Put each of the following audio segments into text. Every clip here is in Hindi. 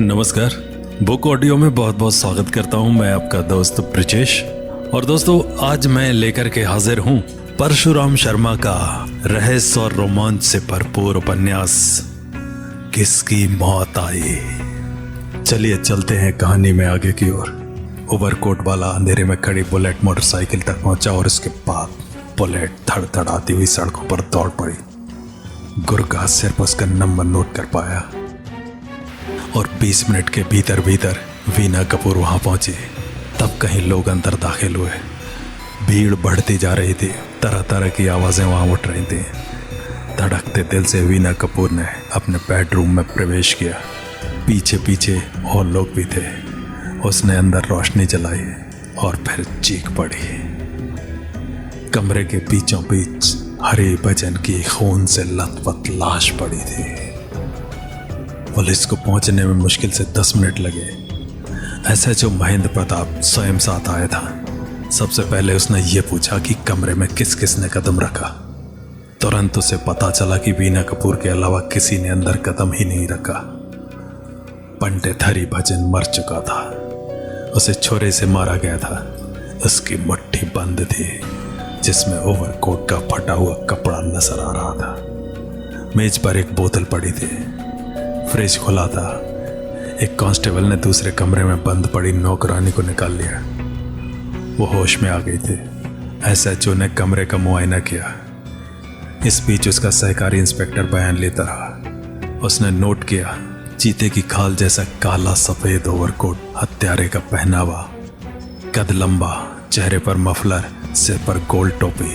नमस्कार। बुक ऑडियो में बहुत बहुत स्वागत करता हूं। मैं आपका दोस्त ब्रिजेश। और दोस्तों, आज मैं लेकर के हाजिर हूं परशुराम शर्मा का रहस्य और रोमांच से भरपूर उपन्यास किसकी मौत आई। चलिए चलते हैं कहानी में आगे की ओर। ओवरकोट वाला अंधेरे में खड़ी बुलेट मोटरसाइकिल तक पहुंचा और उसके बाद बुलेट धड़धड़ाती हुई सड़कों पर दौड़ पड़ी। गुरगा सिर्फ उसका नंबर नोट कर पाया और 20 मिनट के भीतर भीतर वीना कपूर वहां पहुंची। तब कहीं लोग अंदर दाखिल हुए। भीड़ बढ़ती जा रही थी। तरह तरह की आवाजें वहां उठ रही थी। धड़कते दिल से वीना कपूर ने अपने बेडरूम में प्रवेश किया। पीछे पीछे और लोग भी थे। उसने अंदर रोशनी जलाई और फिर चीख पड़ी। कमरे के बीचों बीच हरिभजन की खून से लथपथ लाश पड़ी थी। पुलिस को पहुंचने में मुश्किल से 10 मिनट लगे। एसएचओ महेंद्र प्रताप स्वयं साथ आया था। सबसे पहले उसने ये पूछा कि कमरे में किस किस ने कदम रखा। तुरंत उसे पता चला कि वीना कपूर के अलावा किसी ने अंदर कदम ही नहीं रखा। पंडित हरिभजन मर चुका था। उसे छुरे से मारा गया था। उसकी मुट्ठी बंद थी जिसमें ओवरकोट का फटा हुआ कपड़ा नजर आ रहा था। मेज पर एक बोतल पड़ी थी। फ्रिज खुला था। एक कांस्टेबल ने दूसरे कमरे में बंद पड़ी नौकरानी को निकाल लिया। वो होश में आ गई थी। एसएचओ ने कमरे का मुआयना किया। इस बीच उसका सहकारी इंस्पेक्टर बयान लेता रहा। उसने नोट किया, चीते की खाल जैसा काला सफेद ओवरकोट, हत्यारे का पहनावा, कद लंबा, चेहरे पर मफलर, सिर पर गोल टोपी।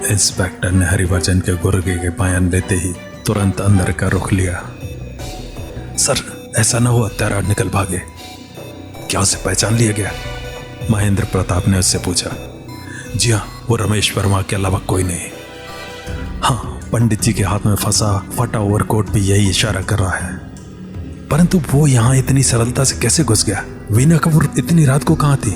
इंस्पेक्टर ने हरिभजन के गुर्गे के बयान लेते ही तुरंत अंदर का रुख लिया। सर, ऐसा ना हो हत्यारा निकल भागे। क्या उसे पहचान लिया गया? महेंद्र प्रताप ने उससे पूछा। जी हाँ, वो रमेश वर्मा के अलावा कोई नहीं। हाँ, पंडित जी के हाथ में फंसा फटा ओवरकोट भी यही इशारा कर रहा है। परंतु वो यहाँ इतनी सरलता से कैसे घुस गया? वीना कपूर इतनी रात को कहाँ थी?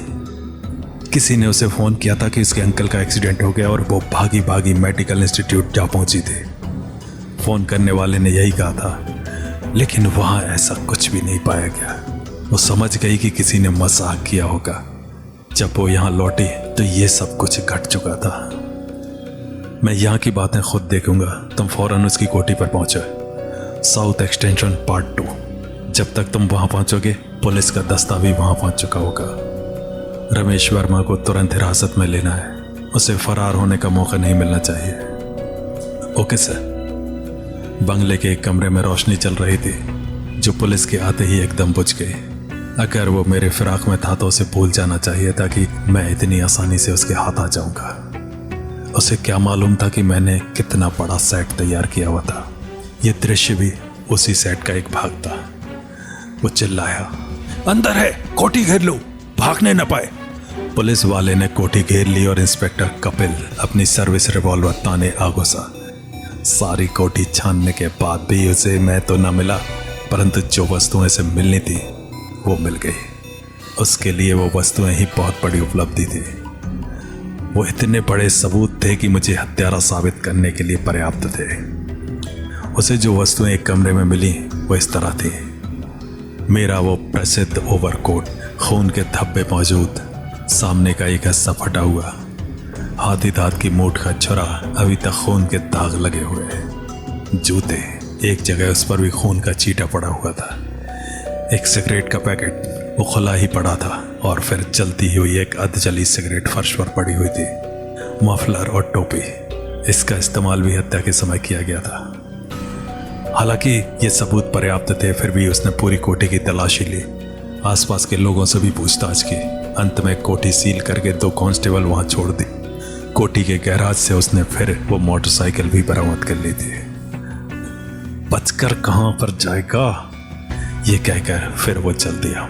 किसी ने उसे फोन किया था कि उसके अंकल का एक्सीडेंट हो गया और वो भागी भागी मेडिकल इंस्टीट्यूट जा पहुंची थी। फोन करने वाले ने यही कहा था, लेकिन वहां ऐसा कुछ भी नहीं पाया गया। वो समझ गई कि किसी ने मजाक किया होगा। जब वो यहाँ लौटी तो ये सब कुछ घट चुका था। मैं यहाँ की बातें खुद देखूंगा। तुम फौरन उसकी कोठी पर पहुंचो। South extension part 2। जब तक तुम वहां पहुंचोगे पुलिस का दस्ता भी वहां पहुंच चुका होगा। रमेश वर्मा को तुरंत हिरासत में लेना है। उसे फरार होने का मौका नहीं मिलना चाहिए। Okay sir. बंगले के एक कमरे में रोशनी चल रही थी जो पुलिस के आते ही एकदम बुझ गई। अगर वो मेरे फिराक में था तो उसे भूल जाना चाहिए था कि मैं इतनी आसानी से उसके हाथ आ जाऊंगा। उसे क्या मालूम था कि मैंने कितना बड़ा सेट तैयार किया हुआ था। ये दृश्य भी उसी सेट का एक भाग था। वो चिल्लाया, अंदर है, कोठी घेर लो, भागने न पाए। पुलिस वाले ने कोठी घेर ली और इंस्पेक्टर कपिल अपनी सर्विस रिवॉल्वर ताने आ घुसा। सारी कोठी छानने के बाद भी उसे मैं तो न मिला, परंतु जो वस्तुएं से मिलनी थी वो मिल गई। उसके लिए वो वस्तुएं ही बहुत बड़ी उपलब्धि थी। वो इतने बड़े सबूत थे कि मुझे हत्यारा साबित करने के लिए पर्याप्त थे। उसे जो वस्तुएं एक कमरे में मिली वो इस तरह थी। मेरा वो प्रसिद्ध ओवरकोट, खून के धब्बे मौजूद, सामने का एक हिस्सा फटा हुआ, हाथी दांत की मूठ का छुरा, अभी तक खून के दाग लगे हुए हैं, जूते, एक जगह उस पर भी खून का चीटा पड़ा हुआ था, एक सिगरेट का पैकेट, वो खुला ही पड़ा था, और फिर जलती हुई एक अधजली सिगरेट फर्श पर पड़ी हुई थी, मफलर और टोपी। इसका इस्तेमाल भी हत्या के समय किया गया था। हालांकि ये सबूत पर्याप्त थे, फिर भी उसने पूरी कोठी की तलाशी ली, आसपास के लोगों से भी पूछताछ की। अंत में कोठी सील करके 2 कांस्टेबल वहां छोड़ दी। कोठी के गैराज से उसने फिर वो मोटरसाइकिल भी बरामद कर ली थी। बचकर कहां पर जाएगा, ये कहकर फिर वो चल दिया।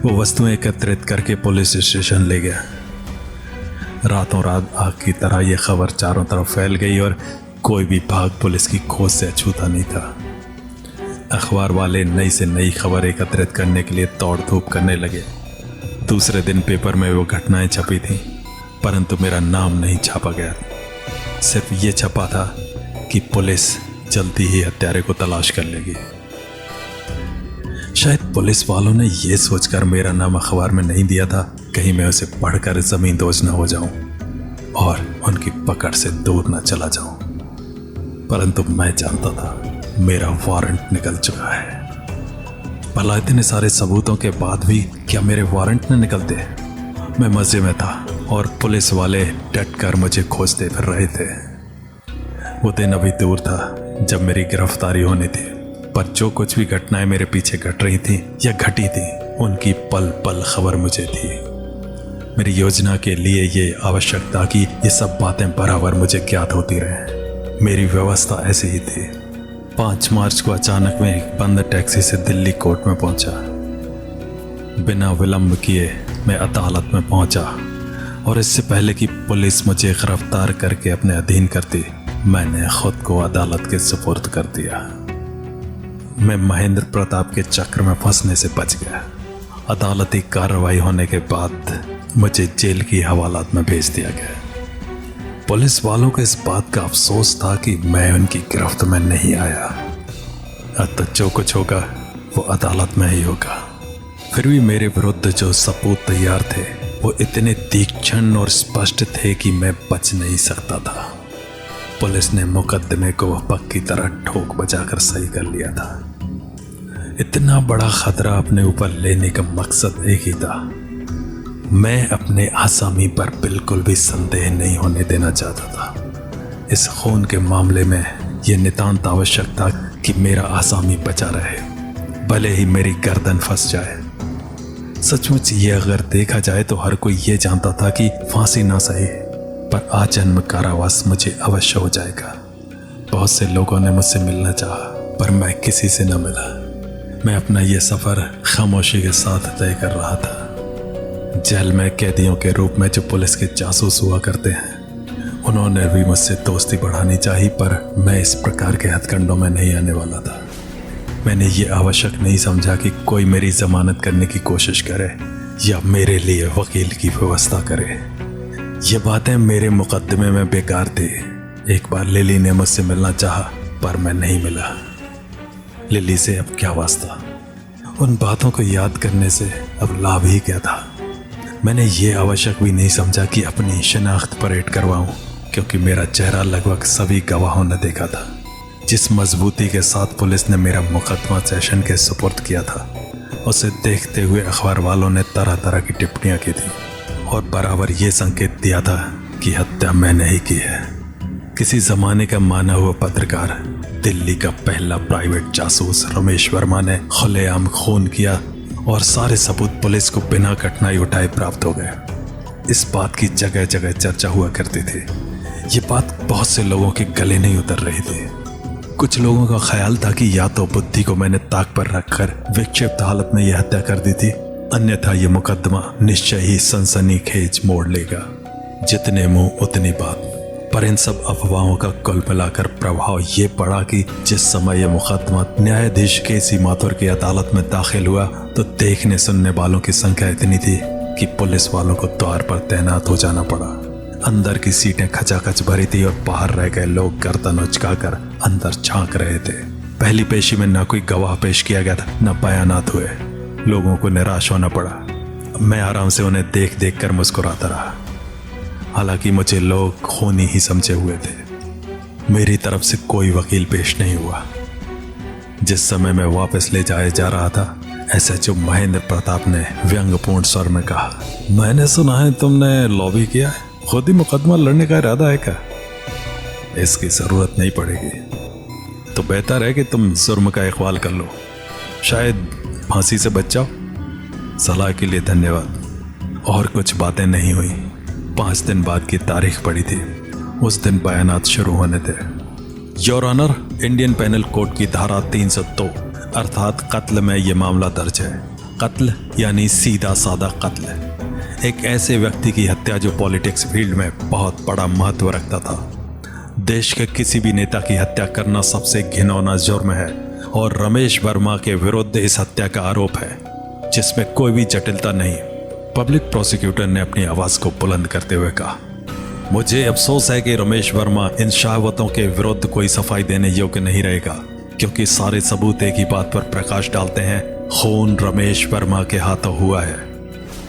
वो वस्तुएं एकत्रित करके पुलिस स्टेशन ले गया। रातों रात आग की तरह ये खबर चारों तरफ फैल गई और कोई भी भाग पुलिस की खोज से अछूता नहीं था। अखबार वाले नई से नई खबर एकत्रित करने के लिए तोड़ धूप करने लगे। दूसरे दिन पेपर में वो घटनाएं छपी थी, परंतु मेरा नाम नहीं छापा गया। सिर्फ ये छपा था कि पुलिस जल्दी ही हत्यारे को तलाश कर लेगी। शायद पुलिस वालों ने ये सोचकर मेरा नाम अखबार में नहीं दिया था कहीं मैं उसे पढ़कर जमींदोज न हो जाऊं और उनकी पकड़ से दूर न चला जाऊं। परंतु मैं जानता था मेरा वारंट निकल चुका है। भला इतने सारे सबूतों के बाद भी क्या मेरे वारंट न निकलते? मैं मजे में था और पुलिस वाले डट कर मुझे खोजते फिर रहे थे। वो दिन अभी दूर था जब मेरी गिरफ्तारी होनी थी, पर जो कुछ भी घटनाएं मेरे पीछे घट रही थी या घटी थी उनकी पल पल खबर मुझे थी। मेरी योजना के लिए ये आवश्यक था कि ये सब बातें बराबर मुझे ज्ञात होती रहें। मेरी व्यवस्था ऐसी ही थी। 5 मार्च को अचानक मैं एक बंद टैक्सी से दिल्ली कोर्ट में पहुंचा। बिना विलंब किए मैं अदालत में पहुंचा और इससे पहले कि पुलिस मुझे गिरफ्तार करके अपने अधीन करती, मैंने खुद को अदालत के सुपुर्द कर दिया। मैं महेंद्र प्रताप के चक्र में फंसने से बच गया। अदालती कार्रवाई होने के बाद मुझे जेल की हवालात में भेज दिया गया। पुलिस वालों को इस बात का अफसोस था कि मैं उनकी गिरफ्त में नहीं आया। अब तो जो कुछ होगा वो अदालत में ही होगा। फिर भी मेरे विरुद्ध जो सबूत तैयार थे वो इतने तीक्ष्ण और स्पष्ट थे कि मैं बच नहीं सकता था। पुलिस ने मुकदमे को पक्की तरह ठोक बजाकर सही कर लिया था। इतना बड़ा खतरा अपने ऊपर लेने का मकसद एक ही था। मैं अपने आसामी पर बिल्कुल भी संदेह नहीं होने देना चाहता था। इस खून के मामले में यह नितांत आवश्यक था कि मेरा आसामी बचा रहे, भले ही मेरी गर्दन फंस जाए। सचमुच ये अगर देखा जाए तो हर कोई ये जानता था कि फांसी ना सही, पर आजन्म कारावास मुझे अवश्य हो जाएगा। बहुत से लोगों ने मुझसे मिलना चाहा, पर मैं किसी से न मिला। मैं अपना ये सफ़र खामोशी के साथ तय कर रहा था। जेल में कैदियों के रूप में जो पुलिस के जासूस हुआ करते हैं, उन्होंने भी मुझसे दोस्ती बढ़ानी चाहिए, पर मैं इस प्रकार के हथकंडों में नहीं आने वाला था। मैंने ये आवश्यक नहीं समझा कि कोई मेरी जमानत करने की कोशिश करे या मेरे लिए वकील की व्यवस्था करे। ये बातें मेरे मुकदमे में बेकार थी। एक बार लिली ने मुझसे मिलना चाहा, पर मैं नहीं मिला। लिली से अब क्या वास्ता? उन बातों को याद करने से अब लाभ ही क्या था? मैंने ये आवश्यक भी नहीं समझा कि अपनी शनाख्त परेड करवाऊं, क्योंकि मेरा चेहरा लगभग सभी गवाहों ने देखा था। जिस मजबूती के साथ पुलिस ने मेरा मुकदमा सेशन के सुपुर्द किया था, उसे देखते हुए अखबार वालों ने तरह तरह की टिप्पणियां की थी और बराबर ये संकेत दिया था कि हत्या मैंने ही की है। किसी जमाने का माना हुआ पत्रकार, दिल्ली का पहला प्राइवेट जासूस रमेश वर्मा ने खुलेआम खून किया और सारे सबूत पुलिस को बिना कठिनाई उठाए प्राप्त हो गए। इस बात की जगह जगह चर्चा हुआ करती थी। ये बात बहुत से लोगों के गले नहीं उतर रही थी। कुछ लोगों का ख्याल था कि या तो बुद्धि को मैंने ताक पर रखकर विक्षिप्त हालत में यह हत्या कर दी थी, अन्यथा यह मुकदमा निश्चय ही सनसनीखेज मोड़ लेगा। जितने मुंह उतनी बात। पर इन सब अफवाहों का कुल मिलाकर प्रभाव ये पड़ा कि जिस समय यह मुकदमा न्यायाधीश केसी माथुर की अदालत में दाखिल हुआ तो देखने सुनने वालों की संख्या इतनी थी कि पुलिस वालों को द्वार पर तैनात हो जाना पड़ा। अंदर की सीटें खचाखच भरी थी और बाहर रह गए लोग गर्दन उचकाकर अंदर झांक रहे थे। पहली पेशी में न कोई गवाह पेश किया गया था, न बयानात हुए। लोगों को निराश होना पड़ा। मैं आराम से उन्हें देख देख कर मुस्कुराता रहा। हालांकि मुझे लोग खूनी ही समझे हुए थे। मेरी तरफ से कोई वकील पेश नहीं हुआ। जिस समय मैं वापस ले जाया जा रहा था, एसएचओ महेंद्र प्रताप ने व्यंग्यपूर्ण स्वर में कहा, मैंने सुना है तुमने लॉबी किया है, खुद ही मुकदमा लड़ने का इरादा है क्या? इसकी जरूरत नहीं पड़ेगी। तो बेहतर है कि तुम जुर्म का इकबाल कर लो, शायद फांसी से बच जाओ। सलाह के लिए धन्यवाद। और कुछ बातें नहीं हुई। 5 दिन बाद की तारीख पड़ी थी। उस दिन बयानात शुरू होने थे। Your honour, Indian penal code की धारा 302 अर्थात कत्ल में ये मामला दर्ज है। कत्ल यानी सीधा साधा कत्ल। एक ऐसे व्यक्ति की हत्या जो पॉलिटिक्स फील्ड में बहुत बड़ा महत्व रखता था। देश के किसी भी नेता की हत्या करना सबसे घिनौना जुर्म है और रमेश वर्मा के विरुद्ध इस हत्या का आरोप है, जिसमें कोई भी जटिलता नहीं। पब्लिक प्रोसिक्यूटर ने अपनी आवाज को बुलंद करते हुए कहा, मुझे अफसोस है कि रमेश वर्मा इन शहावतों के विरुद्ध कोई सफाई देने योग्य नहीं रहेगा, क्योंकि सारे सबूत एक ही बात पर प्रकाश डालते हैं। खून रमेश वर्मा के हाथों हुआ है।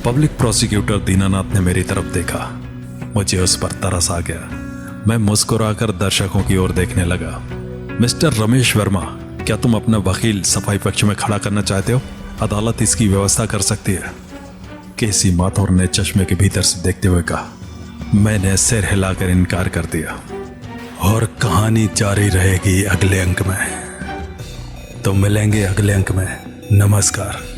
पब्लिक प्रोसिक्यूटर दीनानाथ ने मेरी तरफ देखा। मुझे उस पर तरस आ गया। मैं मुस्कुराकर दर्शकों की ओर देखने लगा। मिस्टर रमेश वर्मा, क्या तुम अपना वकील सफाई पक्ष में खड़ा करना चाहते हो? अदालत इसकी व्यवस्था कर सकती है। केसी माथुर ने चश्मे के भीतर से देखते हुए कहा। मैंने सिर हिलाकर इनकार कर दिया। और कहानी जारी रहेगी अगले अंक में। तो मिलेंगे अगले अंक में। नमस्कार।